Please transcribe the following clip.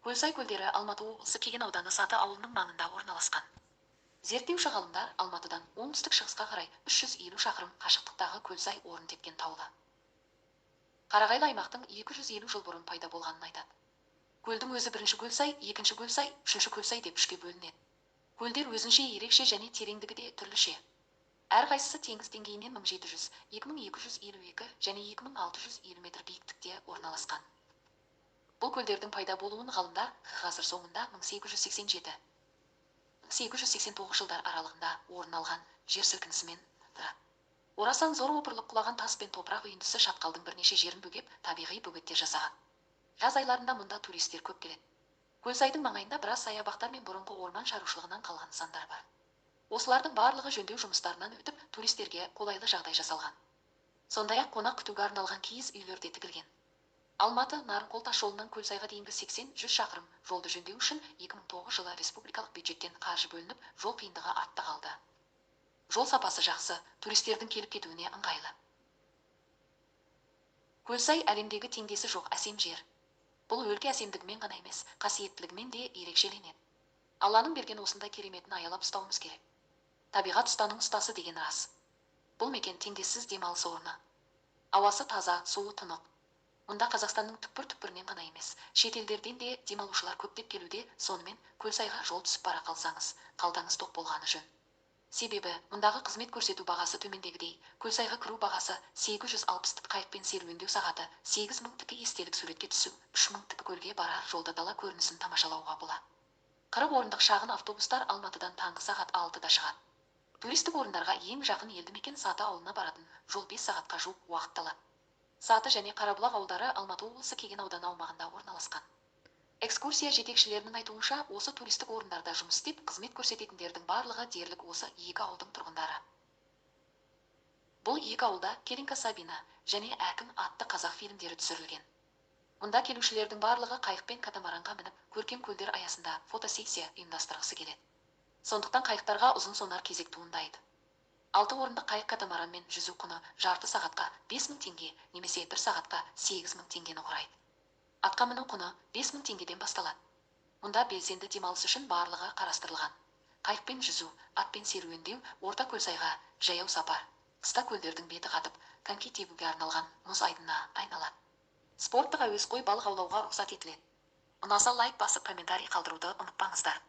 Көлсай көлдері Алматы облысы Кеген ауданы Саты ауылының маңында орналасқан. Зерттеуші ғалымдар Алматыдан оңтүстік шығысқа қарай 350 шақырым қашықтықтағы Көлсай орын тепкен таулы. Қарағайлы аймақтың 250 жыл бұрын пайда болғанын айтады. Көлдің өзі бірінші Көлсай, екінші Көлсай, үшінші Көлсай деп үшке бөлінеді. Көлдер өзінше ерекше және тереңдігі де түрліше. Әрқайсысы теңіз деңгейінен 1700, 2252 және 2650 метр биіктікте орналасқан. Бұл көлдердің пайда болуын ғалымдар ғасыр соңында 1887-1889 жылдар аралығында орын алған жер сілкінісімен орасан зор опырылып құлаған тас пен топырақ үйіндісі шатқалдың бірнеше жерін бөгеп табиғи бөгеттер жасаған. Жаз айларында мұнда туристер көп келеді. Көлсайдың маңайында біраз саябақтар мен бұрынғы орман шаруашылығынан қалған нысандар бар. Осылардың барлығы жөндеу жұмыстарынан өтіп, туристерге қолайлы жағдай жасалған. Сондай-ақ қонақ күтуге арналған киіз үйлер де тігілген. Алматы Нарынқол тас жолынан Көлсайға дейінгі 80-100 шақырым жолды жөндеу үшін 2009 жылы республикалық бюджеттен қаржы бөлініп, жол қиындығы артта қалды. Жол сапасы жақсы, туристердің келіп кетуіне ыңғайлы. Көлсай әлемдегі теңдесі жоқ әсем жер. Бұл өлке әсемдігімен ғана емес, қасиеттілігімен де ерекшеленеді. Алланың берген осындай кереметін аялап ұстауымыз керек. Табиғат ұстаның ұстасы деген рас. Бұл мекен теңдессіз демалыс орны. Ауасы таза, суы тұнық. Мұнда Қазақстанның түкпір-түкпірінен ғана емес, шет елдерден де демалушылар көптеп келуде, сонымен Көлсайға жол түсіп бара қалсаңыз, қалтаңыз тоқ болғаны жөн. Себебі, мұндағы қызмет көрсету бағасы төмендегідей, Көлсайға кіру бағасы 860 тік қайықпен серуендеу сағаты, 8000 тікі естелік суретке түсу, 3000 тікі көлге барар жолда дала көрінісін тамашалауға бола. 40 орындық шағын автобустар Алматыдан таңғы сағат 6-да шығады. Туристік орындарға ең жақын елді мекен Саты ауылына баратын жол 5 сағатқа жуық уақыт алады. Саты және Қарабұлақ ауылдары Алматы облысы Кеген ауданы аумағында орналасқан. Экскурсия жетекшілерінің айтуынша, осы туристік орындарда жұмыс істеп, қызмет көрсететіндердің барлығы дерлік осы екі ауылдың тұрғындары. Бұл екі ауылда Келинка Сабина және Әкім атты қазақ фильмдері түсірілген. Мұнда келушілердің барлығы қайықпен катамаранға мініп, көркем көлдер аясында фотосессия ұйымдастырғысы келеді. Сондықтан қайықтарға ұзын сонар кезек туындайды. 6 орындық қайық катамаранмен жүзу құны жарты сағатқа 5000 теңге, немесе 1 сағатқа 8000 теңгені құрайды. Атқа міну құны 5000 теңгеден басталады. Мұнда белсенді демалыс үшін барлығы қарастырылған. Қайықпен жүзу, атпен серуендеу, орта Көлсайға жаяу сапар. Қыста көлдердің беті қатып, коньки тебуге арналған мұз айдынына айналады. Спорттық әуесқой балық аулауға рұқсат етіледі. Ұнаса лайк басып комментарий қалдыруды ұмытпаңыздар.